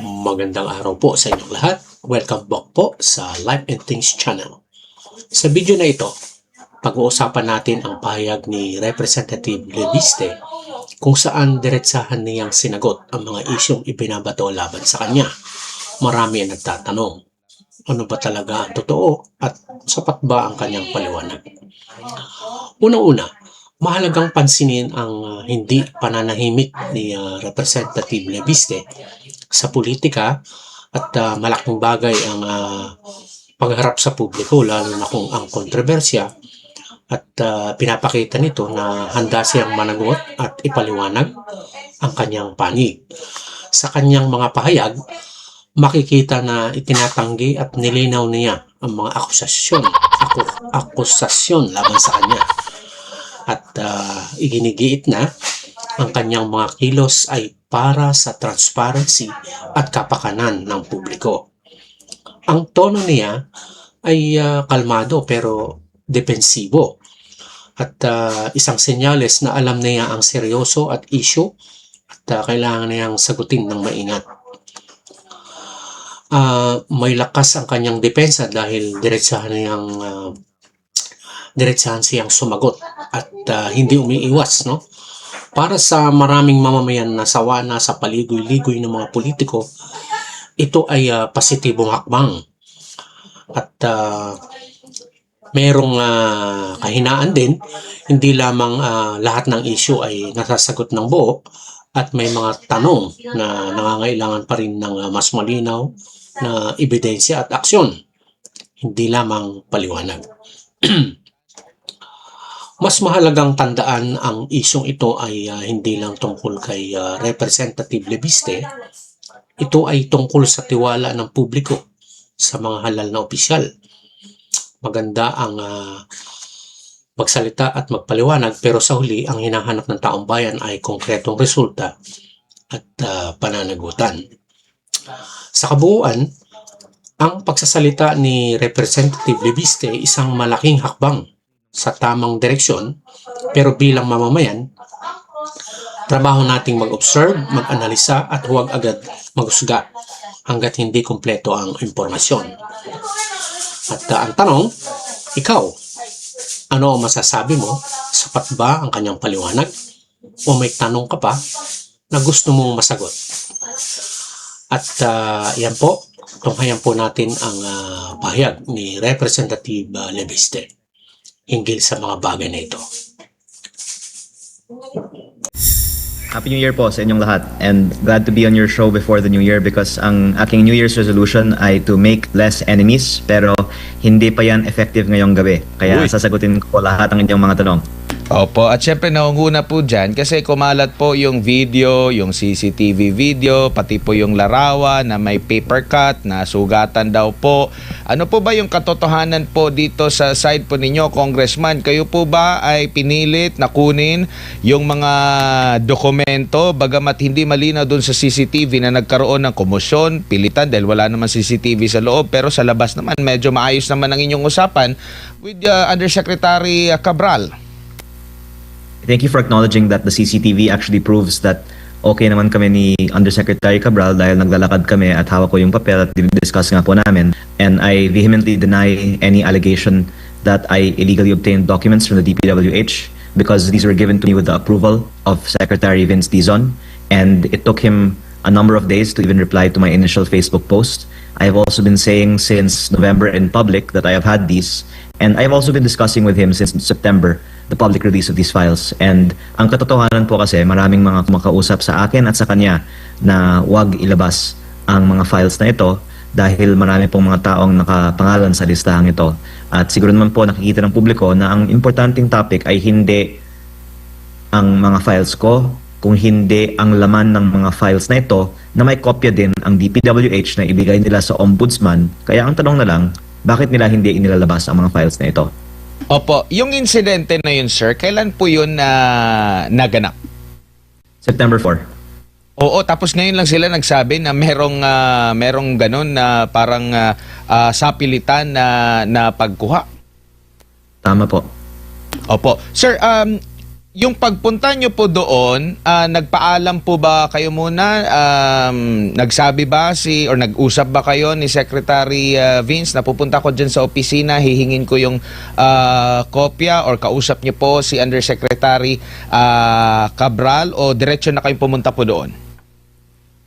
Magandang araw po sa inyong lahat. Welcome back po sa Life and Things channel. Sa video na ito, pag-uusapan natin ang pahayag ni Representative Leviste kung saan diretsahan niyang sinagot ang mga isyong ibinabato laban sa kanya. Marami ang nagtatanong, ano ba talaga ang totoo at sapat ba ang kanyang paliwanag? Unang-una, mahalagang pansinin ang hindi pananahimik ni Representative Leviste sa politika at malaking bagay ang pagharap sa publiko lalo na kung ang kontrobersya at pinapakita nito na handa siyang managot at ipaliwanag ang kanyang panig. Sa kanyang mga pahayag, makikita na itinatanggi at nilinaw niya ang mga akusasyon laban sa kanya. At iginigiit na ang kanyang mga kilos ay para sa transparency at kapakanan ng publiko. Ang tono niya ay kalmado pero depensibo at isang senyales na alam niya ang seryoso at issue at kailangan niyang sagutin ng maingat. May lakas ang kanyang depensa dahil diretsahan siyang sumagot at hindi umiiwas, no? Para sa maraming mamamayan na sawa na sa paligoy-ligoy ng mga politiko, ito ay positibong hakbang at merong kahinaan din, hindi lamang lahat ng issue ay nasasagot ng buo at may mga tanong na nangangailangan pa rin ng mas malinaw na ebidensya at aksyon, hindi lamang paliwanag. Mas mahalagang tandaan ang isyong ito ay hindi lang tungkol kay Representative Leviste. Ito ay tungkol sa tiwala ng publiko sa mga halal na opisyal. Maganda ang magsalita at magpaliwanag pero sa huli ang hinahanap ng taong bayan ay konkretong resulta at pananagutan. Sa kabuuan, ang pagsasalita ni Representative Leviste ay isang malaking hakbang sa tamang direksyon, pero bilang mamamayan, trabaho nating mag-observe, mag-analisa at huwag agad maghusga hanggat hindi kumpleto ang impormasyon. At ang tanong, ikaw, ano ang masasabi mo? Sapat ba ang kanyang paliwanag? O may tanong ka pa na gusto mong masagot? At yan po, tunghayan po natin ang pahayag ni Representative Leviste hinggil sa mga bagay na ito. Happy New Year po sa inyong lahat, and glad to be on your show before the New Year because ang aking New Year's resolution ay to make less enemies, pero hindi pa yan effective ngayong gabi. Kaya sasagutin ko lahat ng inyong mga tanong. Opo, at syempre naunguna po dyan kasi kumalat po yung video, yung CCTV video, pati po yung larawan na may paper cut, na sugatan daw po. Ano po ba yung katotohanan po dito sa side po ninyo, Congressman? Kayo po ba ay pinilit na kunin yung mga dokumento bagamat hindi malinaw dun sa CCTV na nagkaroon ng komosyon, pilitan dahil wala naman CCTV sa loob, pero sa labas naman medyo maayos naman ang inyong usapan with Undersecretary Cabral? Thank you for acknowledging that the CCTV actually proves that okay naman kami ni Undersecretary Cabral dahil naglalakad kami at hawak ko yung papel at discuss nga po namin. And I vehemently deny any allegation that I illegally obtained documents from the DPWH because these were given to me with the approval of Secretary Vince Dizon, and it took him a number of days to even reply to my initial Facebook post. I have also been saying since November in public that I have had these, and I have also been discussing with him since September the public release of these files. And ang katotohanan po kasi maraming mga kumakausap sa akin at sa kanya na wag ilabas ang mga files na ito dahil marami pong mga taong nakapangalan sa listahang ito. At siguro naman po nakikita ng publiko na ang importanteng topic ay hindi ang mga files ko, kung hindi ang laman ng mga files na ito na may kopya din ang DPWH na ibigay nila sa ombudsman. Kaya ang tanong na lang, bakit nila hindi inilalabas ang mga files na ito? Opo, yung insidente na yun, sir, kailan po yun naganap? September 4. Oo, tapos ngayon lang sila nagsabi na merong ganun na parang sapilitan na pagkuha. Tama po. Opo. Sir, Yung pagpunta nyo po doon, nagpaalam po ba kayo muna? Nagsabi ba or nag-usap ba kayo ni Secretary Vince na pupunta ko dyan sa opisina, hihingin ko yung kopya, or kausap nyo po si Undersecretary Cabral, o diretso na kayong pumunta po doon?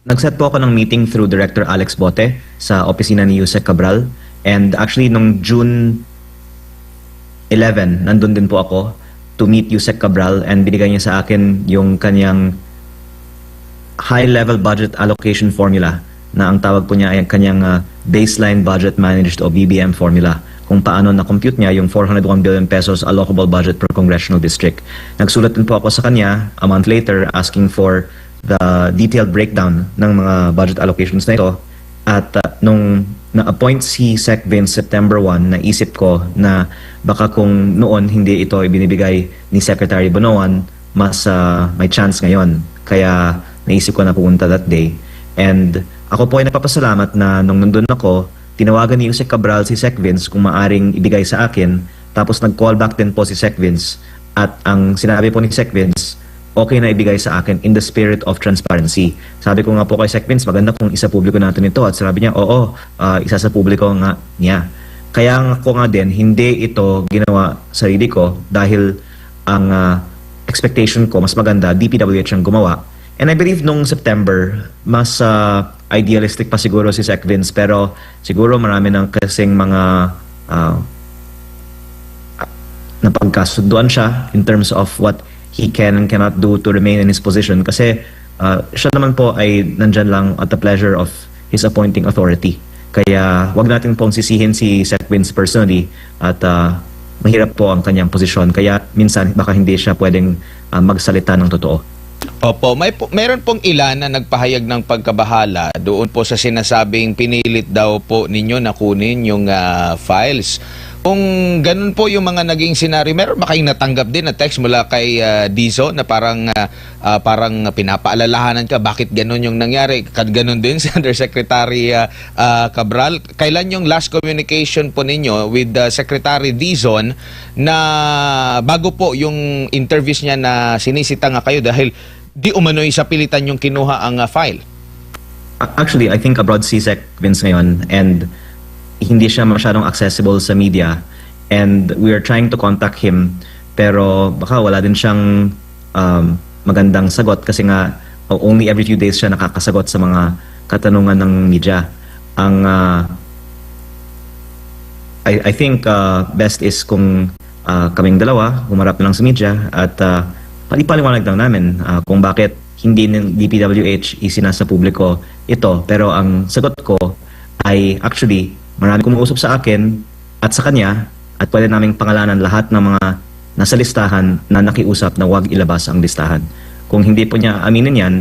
Nag-set po ako ng meeting through Director Alex Bote sa opisina ni Yusek Cabral. And actually, nung June 11, nandun din po ako to meet Yusek Cabral, and binigay niya sa akin yung kanyang high-level budget allocation formula, na ang tawag po niya ay kanyang baseline budget managed o BBM formula, kung paano na-compute niya yung 401 billion pesos allocable budget per congressional district. Nagsulat din po ako sa kanya a month later asking for the detailed breakdown ng mga budget allocations na ito. At nung na-appoint si Sec Vince September 1, naisip ko na baka kung noon hindi ito ibinibigay ni Secretary Bonoan, mas may chance ngayon. Kaya naisip ko na pupunta that day. And ako po ay nagpapasalamat na nung nandun ako, tinawagan ni Yusek Cabral si Sec Vince kung maaring ibigay sa akin. Tapos nag-call back din po si Sec Vince. At ang sinabi po ni Sec Vince, okay na ibigay sa akin in the spirit of transparency. Sabi ko nga po kay Sec Vince, maganda kung isa publiko natin ito. At sabi niya, oo, isa sa publiko nga niya. Kaya ko nga din, hindi ito ginawa sarili ko dahil ang expectation ko, mas maganda, DPWH ang gumawa. And I believe nung September, mas idealistic pa siguro si Sec Vince, pero siguro marami ng kasing mga napagkasunduan siya in terms of what he can and cannot do to remain in his position, kasi siya naman po ay nandyan lang at the pleasure of his appointing authority. Kaya wag natin pong sisihin si Sec Vince personally, at mahirap po ang kanyang posisyon. Kaya minsan baka hindi siya pwedeng magsalita ng totoo. Opo, meron pong ilan na nagpahayag ng pagkabahala doon po sa sinasabing pinilit daw po ninyo na kunin yung files. Kung ganun po yung mga naging senaryo, meron ba kayong natanggap din na text mula kay Dizzo na parang pinapaalalahanan ka bakit ganun yung nangyari? Ganun din si Undersecretary Cabral. Kailan yung last communication po ninyo with Secretary Dizon na bago po yung interviews niya na sinisita nga kayo dahil di umano'y sa pilitan yung kinuha ang file? Actually, I think abroad si Sec Vince ngayon, and hindi siya masyadong accessible sa media, and we are trying to contact him, pero baka wala din siyang magandang sagot kasi nga only every few days siya nakakasagot sa mga katanungan ng media. Ang I think best is kung kaming dalawa humarap na lang sa media at palipaliwanag lang namin kung bakit hindi ng DPWH isinasa publiko ito. Pero ang sagot ko ay actually marami kumuusap sa akin at sa kanya, at pwede naming pangalanan lahat ng mga nasa listahan na nakiusap na huwag ilabas ang listahan. Kung hindi po niya aminin yan,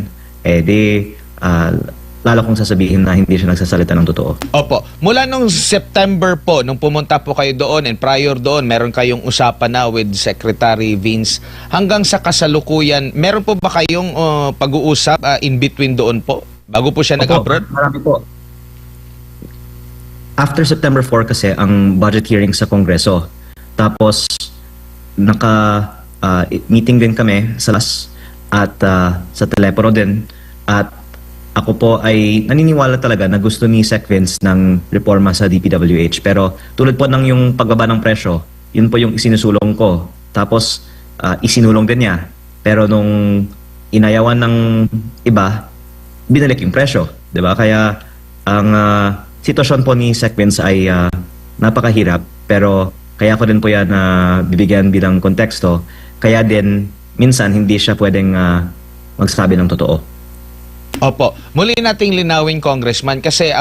lalo kong sasabihin na hindi siya nagsasalita ng totoo. Opo. Mula nung September po, nung pumunta po kayo doon and prior doon, meron kayong usapan na with Secretary Vince. Hanggang sa kasalukuyan, meron po ba kayong pag-uusap in between doon po? Bago po siya nag-abroad? Marami po. After September 4 kasi ang budget hearing sa Kongreso. Tapos meeting din kami sa LAS at sa telepono din. At ako po ay naniniwala talaga na gusto ni Sec Vince ng reforma sa DPWH. Pero tulad po ng yung pagbaba ng presyo, yun po yung isinusulong ko. Tapos isinulong din niya. Pero nung inayawan ng iba, binalik yung presyo. Diba? Kaya ang sitwasyon po ni Sec Vince ay napakahirap, pero kaya ko din po yan bibigyan bilang konteksto. Kaya din, minsan hindi siya pwedeng magsabi ng totoo. Opo. Muli nating linawin, Congressman, kasi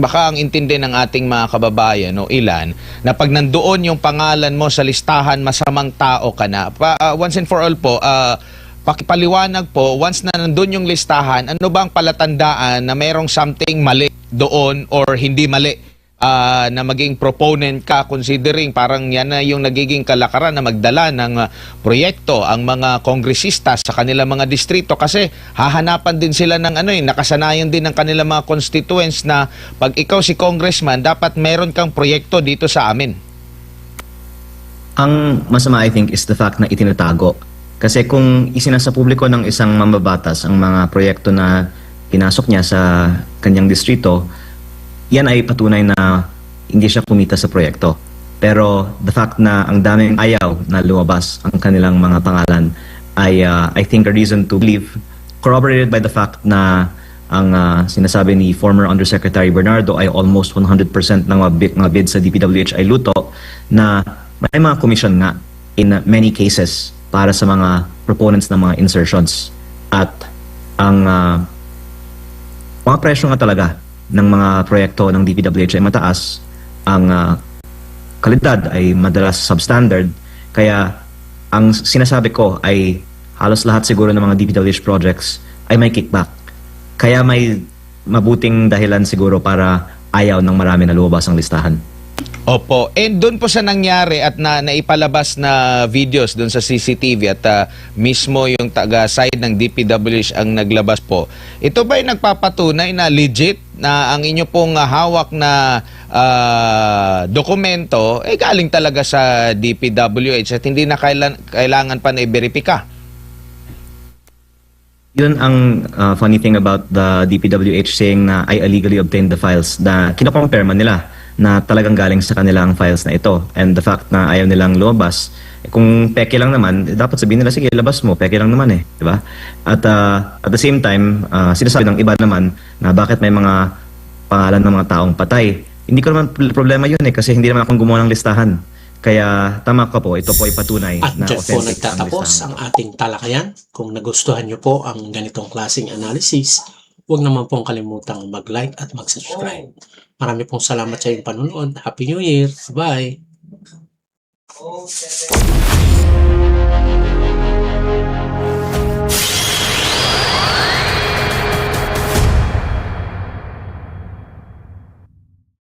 baka ang intindi ng ating mga kababayan o ilan na pag nandoon yung pangalan mo sa listahan, masamang tao ka na. Once and for all po, pakipaliwanag po, once na nandun yung listahan, ano bang palatandaan na mayroong something mali doon or hindi mali na maging proponent ka, considering parang yan na yung nagiging kalakaran na magdala ng proyekto ang mga kongresista sa kanilang mga distrito, kasi hahanapan din sila ng nakasanayan din ng kanilang mga constituents na pag ikaw si congressman, dapat meron kang proyekto dito sa amin. Ang masama, I think, is the fact na itinatago. Kasi kung isinasa publiko ng isang mambabatas ang mga proyekto na pinasok niya sa kanyang distrito, yan ay patunay na hindi siya kumita sa proyekto. Pero the fact na ang daming ayaw na lumabas ang kanilang mga pangalan ay I think a reason to believe, corroborated by the fact na ang sinasabi ni former Undersecretary Bernardo ay almost 100% ng mga bid sa DPWH ay luto, na may mga commission nga in many cases para sa mga proponents ng mga insertions. At ang mga presyo nga talaga ng mga proyekto ng DPWH ay mataas, ang kalidad ay madalas substandard, kaya ang sinasabi ko ay halos lahat siguro ng mga DPWH projects ay may kickback. Kaya may mabuting dahilan siguro para ayaw ng marami na lumabas ang listahan. Opo. And doon po sa nangyari at naipalabas na videos doon sa CCTV at mismo yung taga-side ng DPWH ang naglabas po. Ito ba yung nagpapatunay na legit na ang inyo pong hawak na dokumento galing talaga sa DPWH at hindi na kailangan pa na i-verifika? Yun ang funny thing about the DPWH saying na I illegally obtained the files, na kinocompare man nila na talagang galing sa kanila ang files na ito. And the fact na ayaw nilang lumabas, kung peke lang naman, dapat sabihin nila, sige, labas mo, peke lang naman di ba? At at the same time, sinasabi ng iba naman na bakit may mga pangalan ng mga taong patay. Hindi ko naman problema yun kasi hindi naman akong gumawa ng listahan. Kaya tama ka po, ito po ay patunay At na dyan po authentic ang nagtatapos listahan. ang ating talakayan. Kung nagustuhan nyo po ang ganitong klaseng analysis, huwag naman pong kalimutang mag-like at mag-subscribe. Marami pong salamat sa iyong panunood. Happy New Year! Bye!